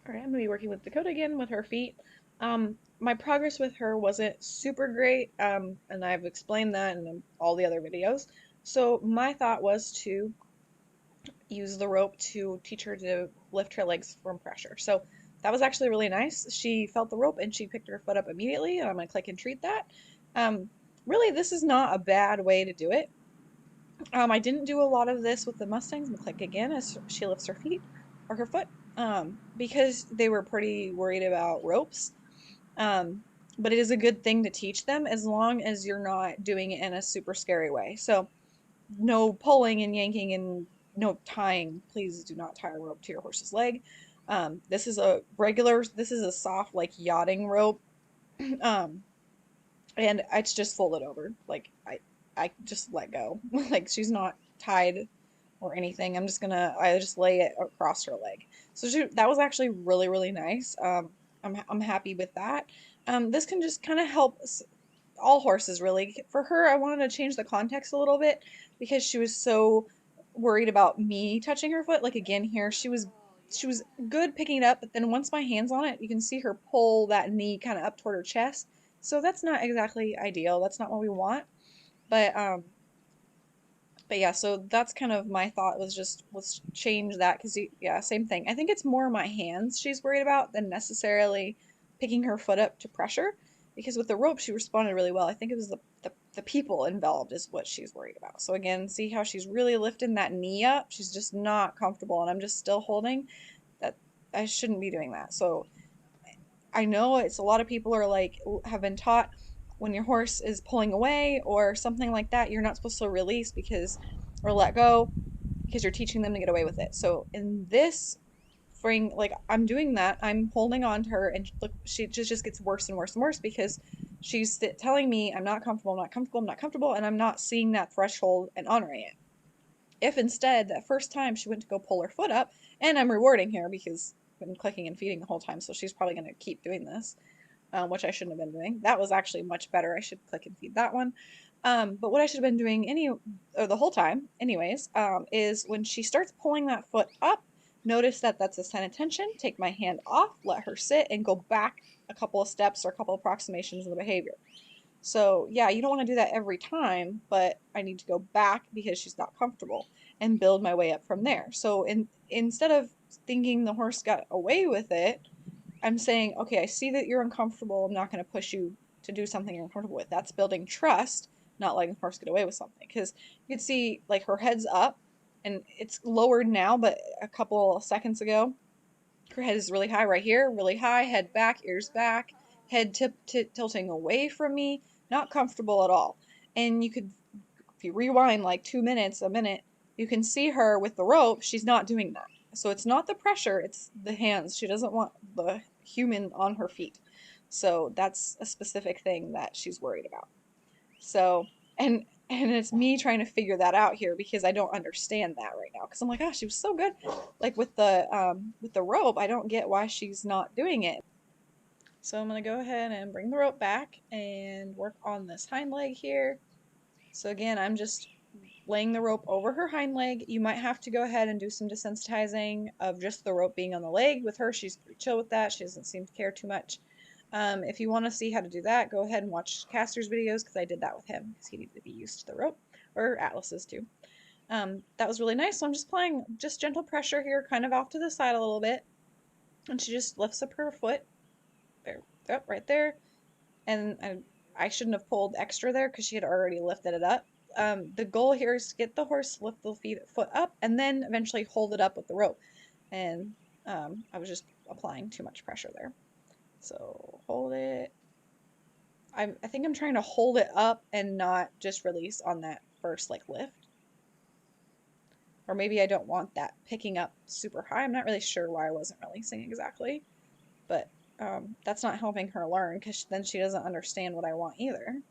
All right, I'm gonna be working with Dakota again with her feet. My progress with her wasn't super great, and I've explained that in all the other videos. So my thought was to use the rope to teach her to lift her legs from pressure. So that was actually really nice. She felt the rope and she picked her foot up immediately, and I'm gonna click and treat that. Um, Really, this is not a bad way to do it. I didn't do a lot of this with the Mustangs. I'm gonna click again as she lifts her feet or her foot, because they were pretty worried about ropes. Um, but it is a good thing to teach them as long as you're not doing it in a super scary way. So no pulling and yanking and no tying. Please do not tie a rope to your horse's leg. This is a soft like yachting rope. Um, and it's just folded over. I just let go. Like she's not tied or anything. I just lay it across her leg. That was actually really, really nice. I'm happy with that. This can just kind of help all horses really. For her, I wanted to change the context a little bit because she was so worried about me touching her foot. Like again here, she was good picking it up, but then once my hand's on it, you can see her pull that knee kind of up toward her chest. So that's not exactly ideal. That's not what we want. But um but yeah, so that's kind of my thought was just let's change that because yeah, same thing. I think it's more my hands she's worried about than necessarily picking her foot up to pressure because with the rope she responded really well. I think it was the people involved is what she's worried about. So again, see how she's really lifting that knee up? She's just not comfortable and I'm just still holding that. I shouldn't be doing that. So I know it's a lot of people are like have been taught when your horse is pulling away or something like that, you're not supposed to release because or let go because you're teaching them to get away with it. So in this frame, like I'm doing that, I'm holding on to her, and look, she just gets worse and worse and worse because she's telling me I'm not comfortable, I'm not comfortable, I'm not comfortable, and I'm not seeing that threshold and honoring it. If instead that first time she went to go pull her foot up, and I'm rewarding her because I've been clicking and feeding the whole time, so she's probably going to keep doing this, which I shouldn't have been doing. That was actually much better. I should click and feed that one. But what I should have been doing or the whole time, anyways, is when she starts pulling that foot up, notice that that's a sign of tension. Take my hand off, let her sit, and go back a couple of steps or a couple of approximations of the behavior. So yeah, you don't want to do that every time, but I need to go back because she's not comfortable and build my way up from there. So instead of thinking the horse got away with it, I'm saying, okay, I see that you're uncomfortable. I'm not going to push you to do something you're uncomfortable with. That's building trust, not letting the horse get away with something. Because you can see, like, her head's up and it's lowered now, but a couple seconds ago, her head is really high right here, really high, head back, ears back, head tilting away from me, not comfortable at all. And you could, if you rewind like 2 minutes, a minute, you can see her with the rope. She's not doing that. So it's not the pressure, it's the hands. She doesn't want the human on her feet. So that's a specific thing that she's worried about. So, and it's me trying to figure that out here because I don't understand that right now. Because I'm like, oh, she was so good. Like with the rope, I don't get why she's not doing it. So I'm gonna go ahead and bring the rope back and work on this hind leg here. So again, I'm just laying the rope over her hind leg. You might have to go ahead and do some desensitizing of just the rope being on the leg. With her, she's pretty chill with that. She doesn't seem to care too much. If you want to see how to do that, go ahead and watch Caster's videos because I did that with him because he needed to be used to the rope, or Atlas's too. That was really nice. So I'm just applying just gentle pressure here, kind of off to the side a little bit, and she just lifts up her foot. There, yep, right there. And I shouldn't have pulled extra there because she had already lifted it up. The goal here is to get the horse to lift the foot up and then eventually hold it up with the rope. And I was just applying too much pressure there. So hold it. I think I'm trying to hold it up and not just release on that first like lift. Or maybe I don't want that picking up super high. I'm not really sure why I wasn't releasing exactly. But that's not helping her learn because then she doesn't understand what I want either.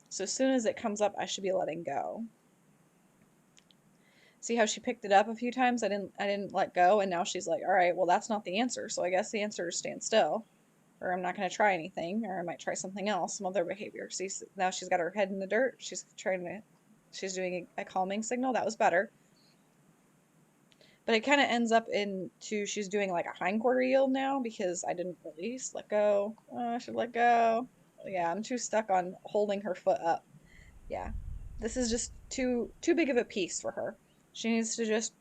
So as soon as it comes up, I should be letting go. See how she picked it up a few times? I didn't let go, and now she's like, all right, well that's not the answer. So I guess the answer is stand still, or I'm not going to try anything, or I might try something else, some other behavior. See, now she's got her head in the dirt. She's doing a calming signal. That was better. But it kind of ends up into she's doing like a hindquarter yield now because I didn't release. Let go. I should let go. Yeah, I'm too stuck on holding her foot up. Yeah. This is just too big of a piece for her. She needs to just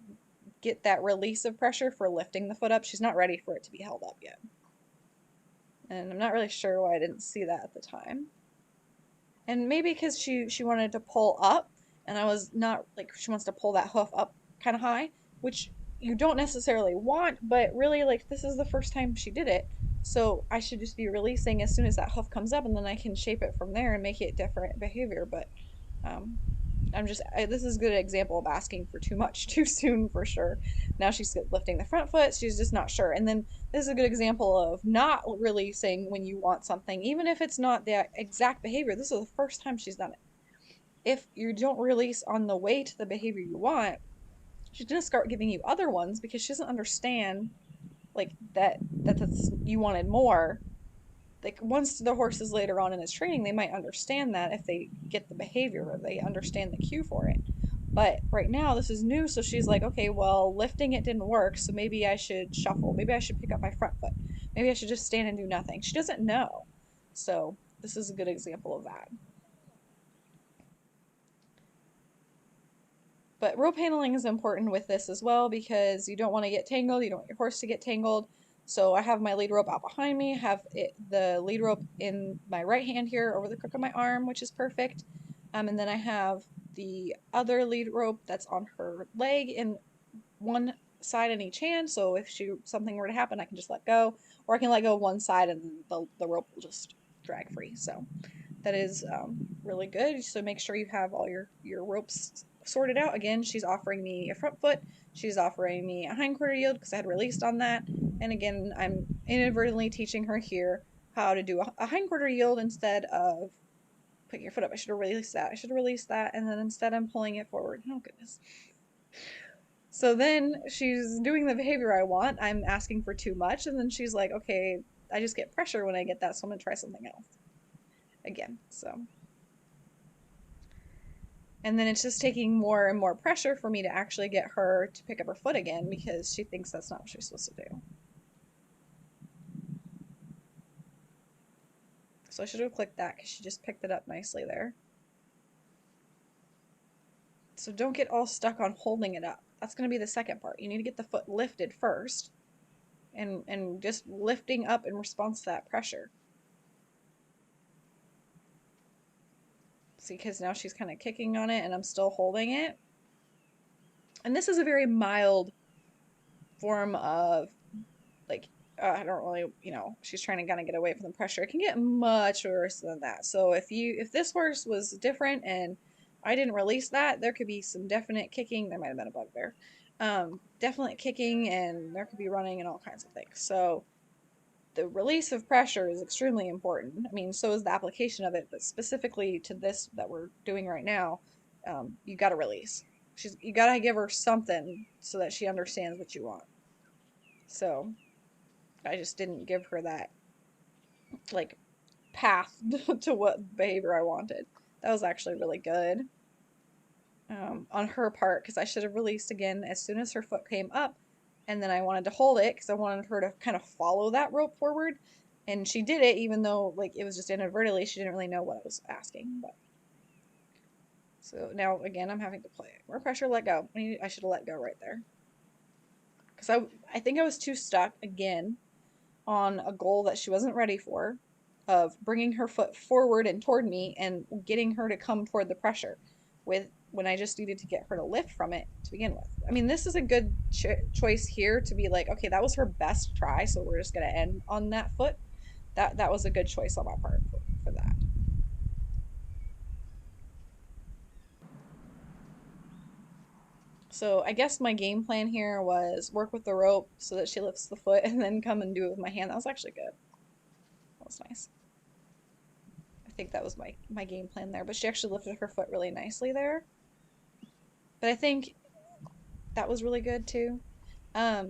get that release of pressure for lifting the foot up. She's not ready for it to be held up yet. And I'm not really sure why I didn't see that at the time. And maybe because she wanted to pull up, and I was not like she wants to pull that hoof up kind of high, which you don't necessarily want, but really like this is the first time she did it, so I should just be releasing as soon as that hoof comes up, and then I can shape it from there and make it different behavior. But um, this is a good example of asking for too much too soon for sure. Now she's lifting the front foot, she's just not sure. And then this is a good example of not releasing when you want something, even if it's not the exact behavior. This is the first time she's done it. If you don't release on the way to the behavior you want, she's gonna start giving you other ones because she doesn't understand like that's you wanted more. Like once the horse is later on in his training, they might understand that if they get the behavior or they understand the cue for it. But right now this is new, so she's like, okay, well, lifting it didn't work, so maybe I should shuffle. Maybe I should pick up my front foot. Maybe I should just stand and do nothing. She doesn't know. So this is a good example of that. But rope handling is important with this as well because you don't want to get tangled. You don't want your horse to get tangled. So I have my lead rope out behind me, have the lead rope in my right hand here over the crook of my arm, which is perfect. And then I have the other lead rope that's on her leg in one side in each hand. So if something were to happen, I can just let go, or I can let go one side and the rope will just drag free. So that is really good. So make sure you have all your ropes sorted out. Again, she's offering me a front foot. She's offering me a hindquarter yield because I had released on that. And again, I'm inadvertently teaching her here how to do a hindquarter yield instead of putting your foot up. I should have released that. I should have released that. And then instead I'm pulling it forward. Oh, goodness. So then she's doing the behavior I want. I'm asking for too much. And then she's like, okay, I just get pressure when I get that. So I'm going to try something else again. So and then it's just taking more and more pressure for me to actually get her to pick up her foot again because she thinks that's not what she's supposed to do. So I should have clicked that because she just picked it up nicely there. So don't get all stuck on holding it up. That's going to be the second part. You need to get the foot lifted first and just lifting up in response to that pressure. See, because now she's kind of kicking on it and I'm still holding it. And this is a very mild form of like I don't really, she's trying to kind of get away from the pressure. It can get much worse than that. So if this horse was different and I didn't release that, there could be some definite kicking. There might have been a bug there. Definite kicking, and there could be running and all kinds of things. So the release of pressure is extremely important. I mean, so is the application of it, but specifically to this that we're doing right now, you got to release. You got to give her something so that she understands what you want. So I just didn't give her that like path to what behavior I wanted. That was actually really good on her part because I should have released again as soon as her foot came up, and then I wanted to hold it because I wanted her to kind of follow that rope forward, and she did it even though like it was just inadvertently. She didn't really know what I was asking. But so now again I'm having to play it. More pressure, let go. I should have let go right there because I think I was too stuck again on a goal that she wasn't ready for, of bringing her foot forward and toward me and getting her to come toward the pressure with when I just needed to get her to lift from it to begin with. I mean, this is a good choice here to be like, okay, that was her best try, so we're just going to end on that foot. That was a good choice on my part for that. So I guess my game plan here was work with the rope so that she lifts the foot and then come and do it with my hand. That was actually good. That was nice. I think that was my game plan there, but she actually lifted her foot really nicely there. But I think that was really good too. I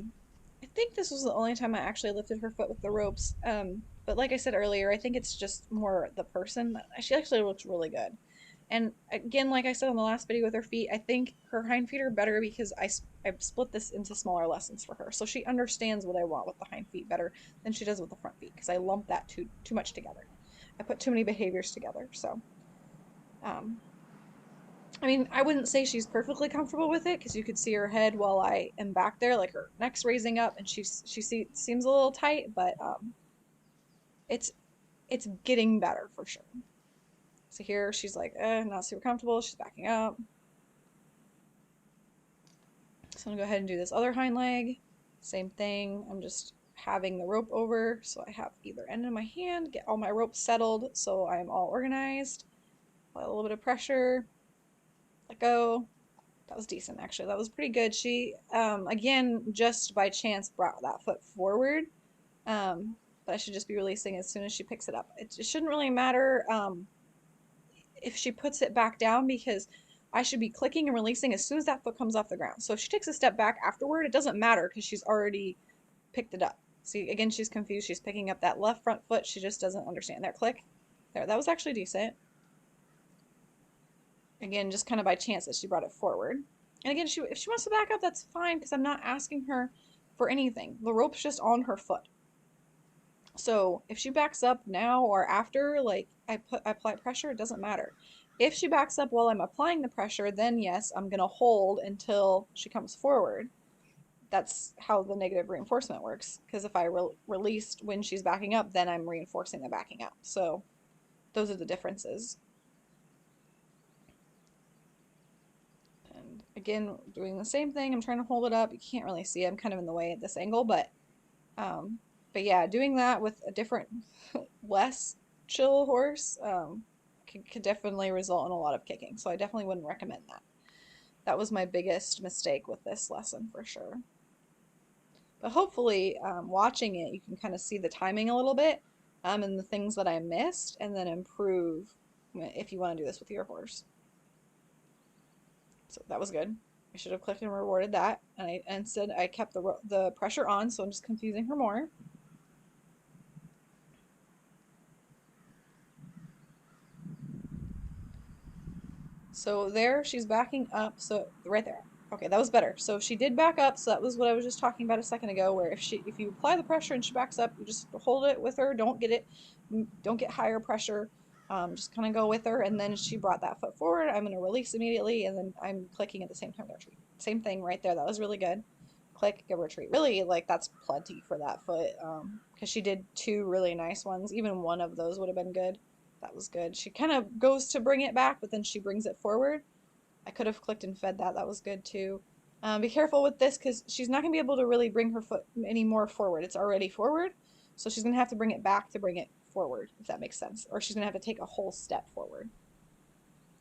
think this was the only time I actually lifted her foot with the ropes. But like I said earlier, I think it's just more the person. She actually looks really good. And again, like I said on the last video with her feet, I think her hind feet are better because I split this into smaller lessons for her. So she understands what I want with the hind feet better than she does with the front feet because I lump that too much together. I put too many behaviors together. So, um, I mean, I wouldn't say she's perfectly comfortable with it because you could see her head while I am back there, like her neck's raising up, and seems a little tight, but it's it's getting better for sure. So here she's like, not super comfortable. She's backing up. So I'm gonna go ahead and do this other hind leg. Same thing. I'm just having the rope over so I have either end in my hand, get all my ropes settled so I'm all organized. Apply a little bit of pressure. Let go. That was decent, actually. That was pretty good. She, again, just by chance brought that foot forward. But I should just be releasing as soon as she picks it up. It shouldn't really matter if she puts it back down because I should be clicking and releasing as soon as that foot comes off the ground. So if she takes a step back afterward, it doesn't matter because she's already picked it up. See, again, she's confused. She's picking up that left front foot. She just doesn't understand. There, click. There, that was actually decent. Again, just kind of by chance that she brought it forward. And again, if she wants to back up, that's fine because I'm not asking her for anything. The rope's just on her foot. So if she backs up now or after, like I apply pressure, it doesn't matter. If she backs up while I'm applying the pressure, then yes, I'm gonna hold until she comes forward. That's how the negative reinforcement works. Because if I released when she's backing up, then I'm reinforcing the backing up. So those are the differences. And again, doing the same thing. I'm trying to hold it up. You can't really see. I'm kind of in the way at this angle, but yeah, doing that with a different, less chill horse could definitely result in a lot of kicking. So I definitely wouldn't recommend that. That was my biggest mistake with this lesson for sure. But hopefully, watching it, you can kind of see the timing a little bit and the things that I missed, and then improve if you want to do this with your horse. So that was good. I should have clicked and rewarded that, and instead I kept the pressure on, so I'm just confusing her more. So there, she's backing up. So right there. Okay, that was better. So she did back up. So that was what I was just talking about a second ago. Where if you apply the pressure and she backs up, you just hold it with her. Don't get higher pressure. Just kind of go with her. And then she brought that foot forward. I'm going to release immediately, and then I'm clicking at the same time to retreat. Same thing right there. That was really good. Click, go retreat. Really, like that's plenty for that foot. Because she did two really nice ones. Even one of those would have been good. That was good. She kind of goes to bring it back, but then she brings it forward. I could have clicked and fed that. That was good too. Be careful with this because she's not going to be able to really bring her foot any more forward. It's already forward. So she's going to have to bring it back to bring it forward, if that makes sense. Or she's going to have to take a whole step forward.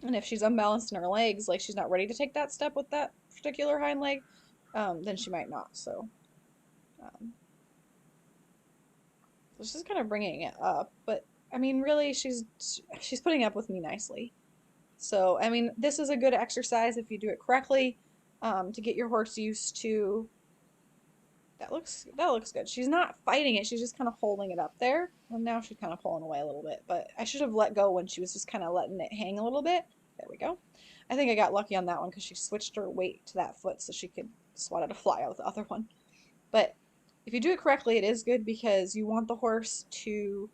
And if she's unbalanced in her legs, like she's not ready to take that step with that particular hind leg, then she might not. So she's kind of bringing it up. But I mean, really, she's putting up with me nicely. So, I mean, this is a good exercise if you do it correctly to get your horse used to. That looks good. She's not fighting it. She's just kind of holding it up there. And now she's kind of pulling away a little bit. But I should have let go when she was just kind of letting it hang a little bit. There we go. I think I got lucky on that one because she switched her weight to that foot so she could swat at a fly out with the other one. But if you do it correctly, it is good because you want the horse to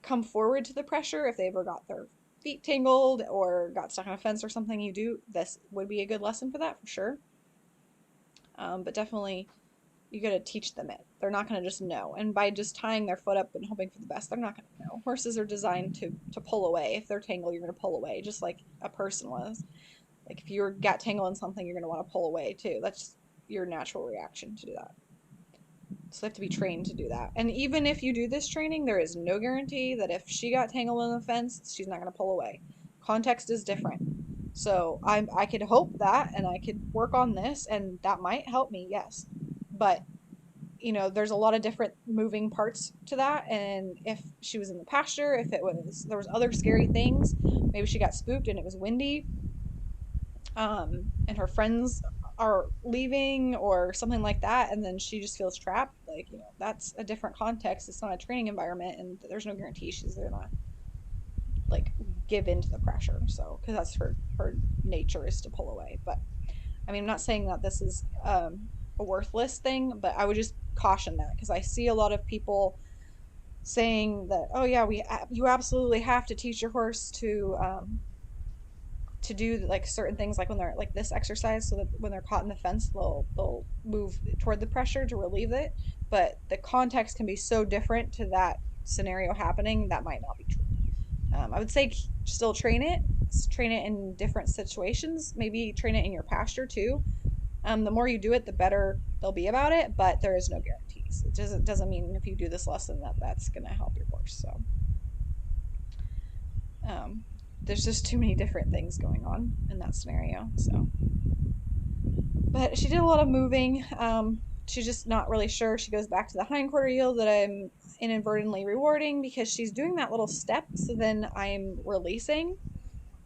come forward to the pressure if they ever got their feet tangled or got stuck on a fence or something. This would be a good lesson for that for sure. But definitely you got to teach them it. They're not going to just know. And by just tying their foot up and hoping for the best, they're not going to know. Horses are designed to pull away. If they're tangled, you're going to pull away, just like a person was. Like if you got tangled in something, you're going to want to pull away too. That's your natural reaction to do that. So they have to be trained to do that. And even if you do this training, there is no guarantee that if she got tangled in the fence, she's not going to pull away. Context is different. So I could hope that, and I could work on this, and that might help me, yes. But, you know, there's a lot of different moving parts to that. And if she was in the pasture, if there was other scary things, maybe she got spooked and it was windy, and her friends are leaving or something like that, and then she just feels trapped, like, you know, that's a different context. It's not a training environment, and there's no guarantee she's gonna like give into the pressure. So, because that's her nature is to pull away. But I mean, I'm not saying that this is a worthless thing, but I would just caution that because I see a lot of people saying that, oh yeah, you absolutely have to teach your horse to do like certain things, like when they're like this exercise, so that when they're caught in the fence, they'll move toward the pressure to relieve it. But the context can be so different to that scenario happening that might not be true. I would say still train it in different situations. Maybe train it in your pasture too. The more you do it, the better they'll be about it. But there is no guarantees. It doesn't mean if you do this lesson that that's gonna help your horse. So um, there's just too many different things going on in that scenario. So, but she did a lot of moving. She's just not really sure. She goes back to the hindquarter yield that I'm inadvertently rewarding because she's doing that little step. So then I'm releasing.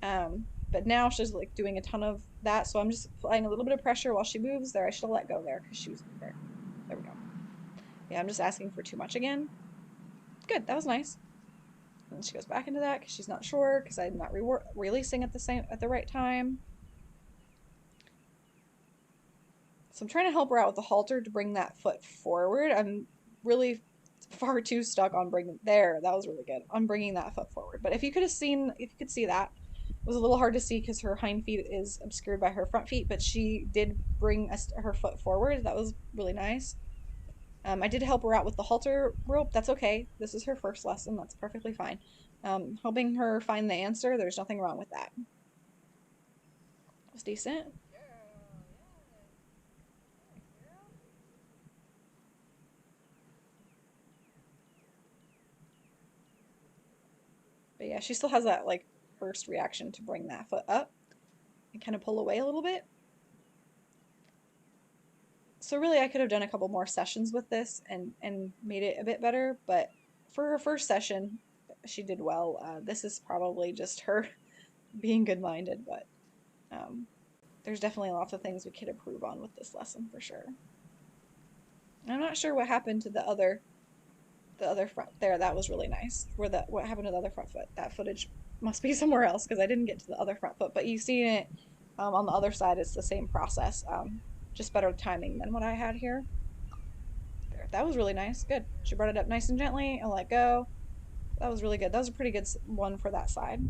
But now she's like doing a ton of that. So I'm just applying a little bit of pressure while she moves there. I should have let go there because she was there. There we go. Yeah, I'm just asking for too much again. Good. That was nice. And then she goes back into that because she's not sure because I'm not releasing at the right time. So I'm trying to help her out with the halter to bring that foot forward. I'm really far too stuck on bringing there. That was really good on bringing that foot forward. But if you could see that, it was a little hard to see because her hind feet is obscured by her front feet. But she did bring her foot forward. That was really nice. I did help her out with the halter rope. That's okay. This is her first lesson. That's perfectly fine. Helping her find the answer. There's nothing wrong with that. It was decent. But yeah, she still has that like first reaction to bring that foot up and kind of pull away a little bit. So really I could have done a couple more sessions with this and made it a bit better, but for her first session, she did well. This is probably just her being good-minded, but um, there's definitely lots of things we could improve on with this lesson for sure. I'm not sure what happened to the other front there. That was really nice. What happened to the other front foot? That footage must be somewhere else because I didn't get to the other front foot. But you've seen it on the other side. It's the same process, just better timing than what I had here. There, that was really nice. Good. She brought it up nice and gently and let go. That was really good. That was a pretty good one for that side.